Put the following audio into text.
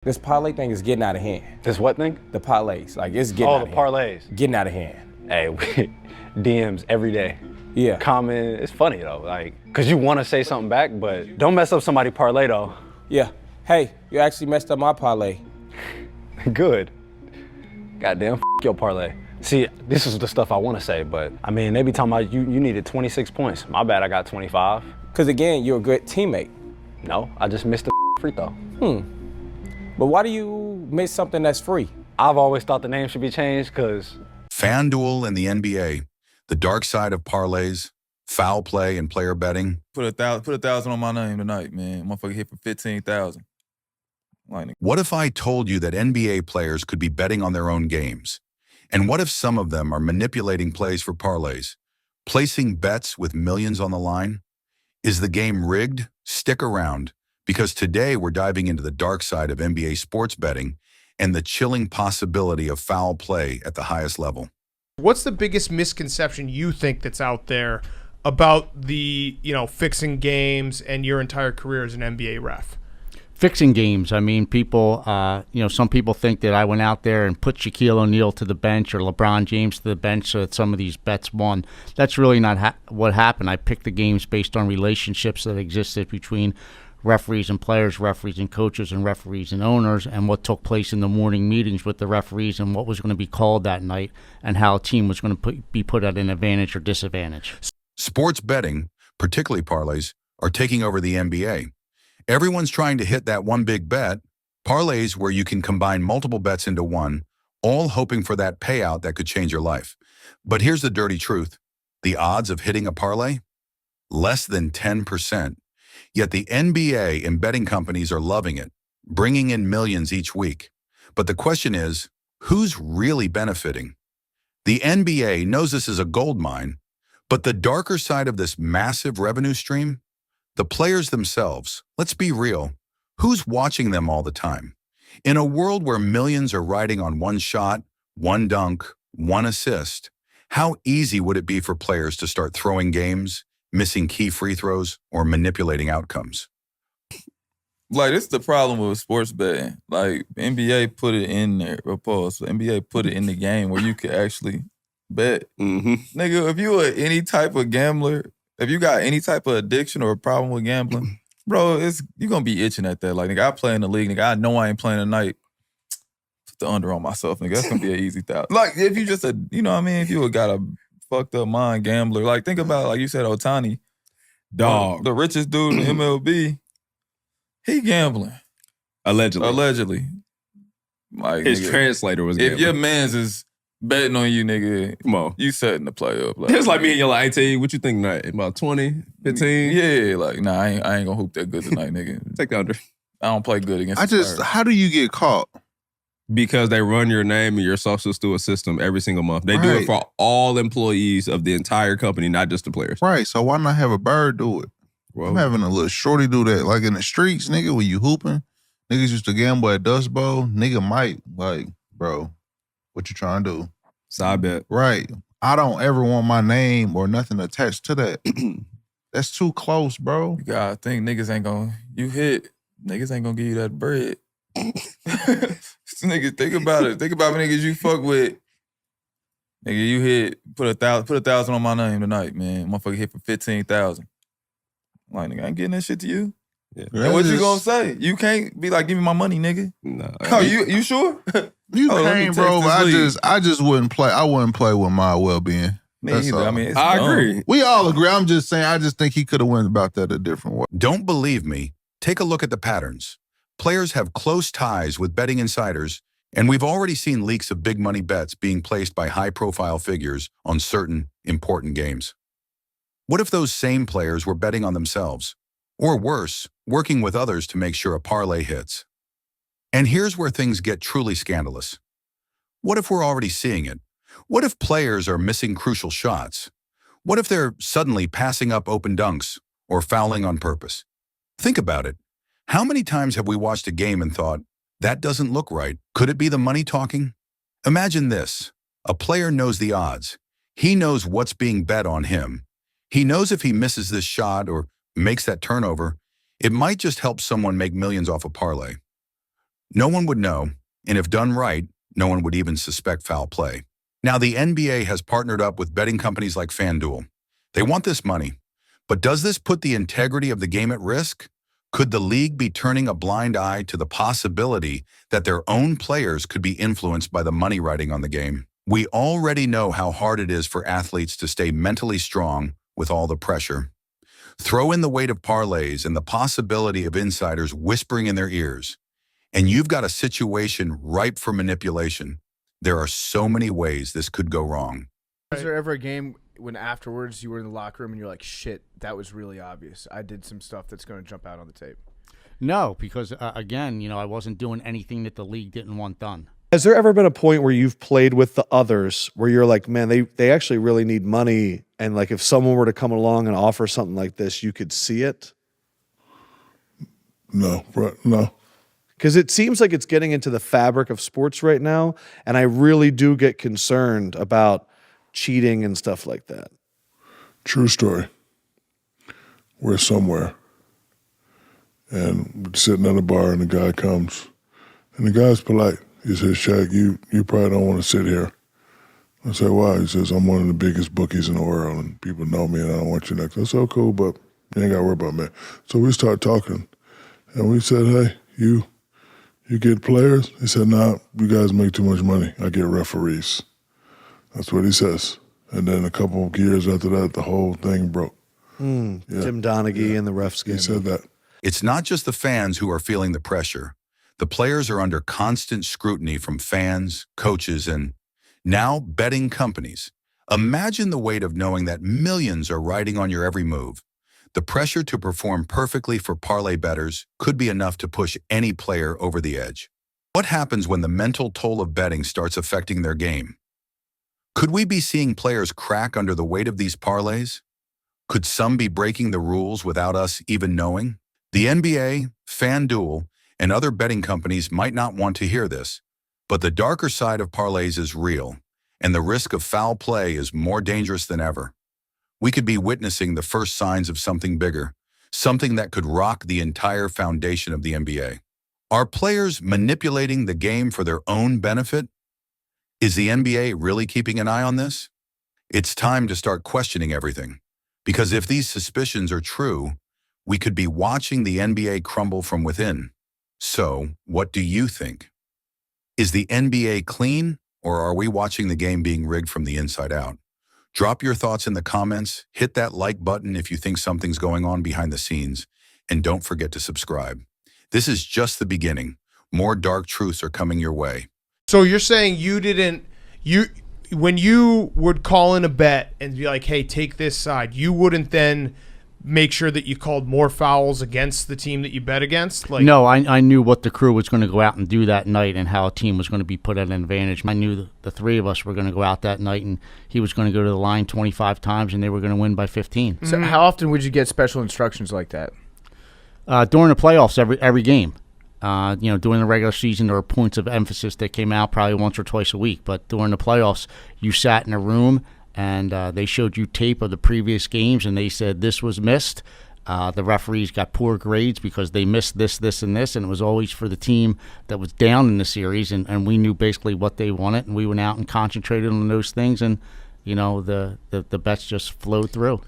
This parlay thing is getting out of hand. This what thing? The parlays, like it's getting out of hand. Oh, the parlays. Getting out of hand. Hey, DMs every day. Yeah. Comment, it's funny though, like, cause you wanna say something back, but don't mess up somebody's parlay though. Yeah. Hey, you actually messed up my parlay. Good. Goddamn, your parlay. See, this is the stuff I wanna say, but I mean, they be talking about you needed 26 points. My bad, I got 25. Cause again, you're a good teammate. No, I just missed the free throw. But why do you miss something that's free? I've always thought the name should be changed cause Fanduel and the NBA, the dark side of parlays, foul play and player betting. Put a thousand on my name tonight, man. Motherfucker hit for 15,000. Like, What if I told you that NBA players could be betting on their own games? And what if some of them are manipulating plays for parlays, placing bets with millions on the line? Is the game rigged? Stick around, because today we're diving into the dark side of NBA sports betting and the chilling possibility of foul play at the highest level. What's the biggest misconception you think that's out there about the, fixing games and your entire career as an NBA ref? Fixing games. I mean, people, some people think that I went out there and put Shaquille O'Neal to the bench or LeBron James to the bench so that some of these bets won. That's really not what happened. I picked the games based on relationships that existed between referees and players, referees and coaches, and referees and owners, and what took place in the morning meetings with the referees and what was going to be called that night and how a team was going to be put at an advantage or disadvantage. Sports betting, particularly parlays, are taking over the NBA. Everyone's trying to hit that one big bet, parlays where you can combine multiple bets into one, all hoping for that payout that could change your life. But here's the dirty truth. The odds of hitting a parlay? Less than 10%. Yet the NBA and betting companies are loving it, bringing in millions each week. But the question is, who's really benefiting? The NBA knows this is a gold mine, but the darker side of this massive revenue stream? The players themselves. Let's be real. Who's watching them all the time? In a world where millions are riding on one shot, one dunk, one assist, how easy would it be for players to start throwing games, missing key free throws, or manipulating outcomes? this is the problem with sports betting. Like, NBA put it in there, NBA put it in the game where you could actually bet. Nigga, if you are any type of gambler, if you got any type of addiction or a problem with gambling, bro, you're going to be itching at that. Like, nigga, I play in the league. Nigga, I know I ain't playing tonight. Put the under on myself, nigga. That's going to be an easy thousand. Like, if you just, if you got a fucked up mind gambler, like, think about, like you said, Ohtani. Dog. The richest dude in MLB, he gambling. Allegedly. Like, His nigga, translator was gambling. if your mans is betting on you, nigga, Come on. you setting the play up. Like, It's like me and you like, hey, T, what you think tonight? About 20, 15? Yeah, like, nah, I ain't gonna hoop that good tonight, nigga. Take the under. I don't play good against the Spurs. How do you get caught? Because they run your name and your socials through a system every single month. They do it for all employees of the entire company, not just the players. Right, so why not have a bird do it? Well, I'm having a little shorty do that. Like in the streets, nigga, when you hooping, niggas used to gamble at Dust Bowl. Nigga might, like, bro, what you trying to do? side bet. Right. I don't ever want my name or nothing attached to that. That's too close, bro. You gotta think niggas ain't gonna give you that bread. Niggas, think about it. Think about niggas you fuck with. Nigga, you put a thousand on my name tonight, man. Motherfucker hit for 15,000. Like, nigga, I ain't getting that shit to you. Yeah. And what you gonna say? You can't be like, give me my money, nigga. No. Oh, you sure? You let me can't, text bro. this But I just wouldn't play. I wouldn't play with my well-being. Me That's either. all. I mean, it's I dumb. agree. We all agree. I'm just saying. I just think he could have went about that a different way. Don't believe me? Take a look at the patterns. Players have close ties with betting insiders, and we've already seen leaks of big money bets being placed by high-profile figures on certain important games. What if those same players were betting on themselves? Or worse, working with others to make sure a parlay hits? And here's where things get truly scandalous. What if we're already seeing it? What if players are missing crucial shots? What if they're suddenly passing up open dunks or fouling on purpose? Think about it. How many times have we watched a game and thought, that doesn't look right? Could it be the money talking? Imagine this. A player knows the odds. He knows what's being bet on him. He knows if he misses this shot or makes that turnover, it might just help someone make millions off a parlay. No one would know, and if done right, no one would even suspect foul play. Now, the NBA has partnered up with betting companies like Fanduel. They want this money. But does this put the integrity of the game at risk? Could the league be turning a blind eye to the possibility that their own players could be influenced by the money riding on the game? We already know how hard it is for athletes to stay mentally strong with all the pressure. Throw in the weight of parlays and the possibility of insiders whispering in their ears, and you've got a situation ripe for manipulation. There are so many ways this could go wrong. Was there ever a game when afterwards you were in the locker room and you're like, shit, that was really obvious. I did some stuff that's going to jump out on the tape? No, because, again, I wasn't doing anything that the league didn't want done. Has there ever been a point where you've played with the others where you're like, man, they actually really need money, and like if someone were to come along and offer something like this, you could see it? No, no. Because it seems like it's getting into the fabric of sports right now, and I really do get concerned about cheating and stuff like that. True story. We're somewhere, and we're sitting at a bar, and the guy comes, and the guy's polite. He says, Shaq, you probably don't want to sit here. I said, why? He says, I'm one of the biggest bookies in the world, and people know me, and I don't want you next. I said, oh, cool, but you ain't got to worry about me. So we started talking, and we said, hey, you get players? He said, nah, you guys make too much money. I get referees. That's what he says. And then a couple of years after that, the whole thing broke. Yeah. Tim Donaghy and the refs game. He said that. It's not just the fans who are feeling the pressure. The players are under constant scrutiny from fans, coaches, and now betting companies. Imagine the weight of knowing that millions are riding on your every move. The pressure to perform perfectly for parlay bettors could be enough to push any player over the edge. What happens when the mental toll of betting starts affecting their game? Could we be seeing players crack under the weight of these parlays? Could some be breaking the rules without us even knowing? The NBA, FanDuel, and other betting companies might not want to hear this, but the darker side of parlays is real, and the risk of foul play is more dangerous than ever. We could be witnessing the first signs of something bigger, something that could rock the entire foundation of the NBA. Are players manipulating the game for their own benefit? Is the NBA really keeping an eye on this? It's time to start questioning everything, because if these suspicions are true, we could be watching the NBA crumble from within. So, what do you think? Is the NBA clean, or are we watching the game being rigged from the inside out? Drop your thoughts in the comments, hit that like button if you think something's going on behind the scenes, and don't forget to subscribe. This is just the beginning. More dark truths are coming your way. So you're saying when you would call in a bet and be like, hey, take this side, you wouldn't then make sure that you called more fouls against the team that you bet against? Like, No, I knew what the crew was going to go out and do that night and how a team was going to be put at an advantage. I knew the three of us were going to go out that night, and he was going to go to the line 25 times, and they were going to win by 15. So how often would you get special instructions like that? During the playoffs, every game. During the regular season, there were points of emphasis that came out probably once or twice a week. But during the playoffs, you sat in a room, and they showed you tape of the previous games, and they said this was missed. The referees got poor grades because they missed this, this, and this, and it was always for the team that was down in the series, and we knew basically what they wanted, and we went out and concentrated on those things, and the bets just flowed through.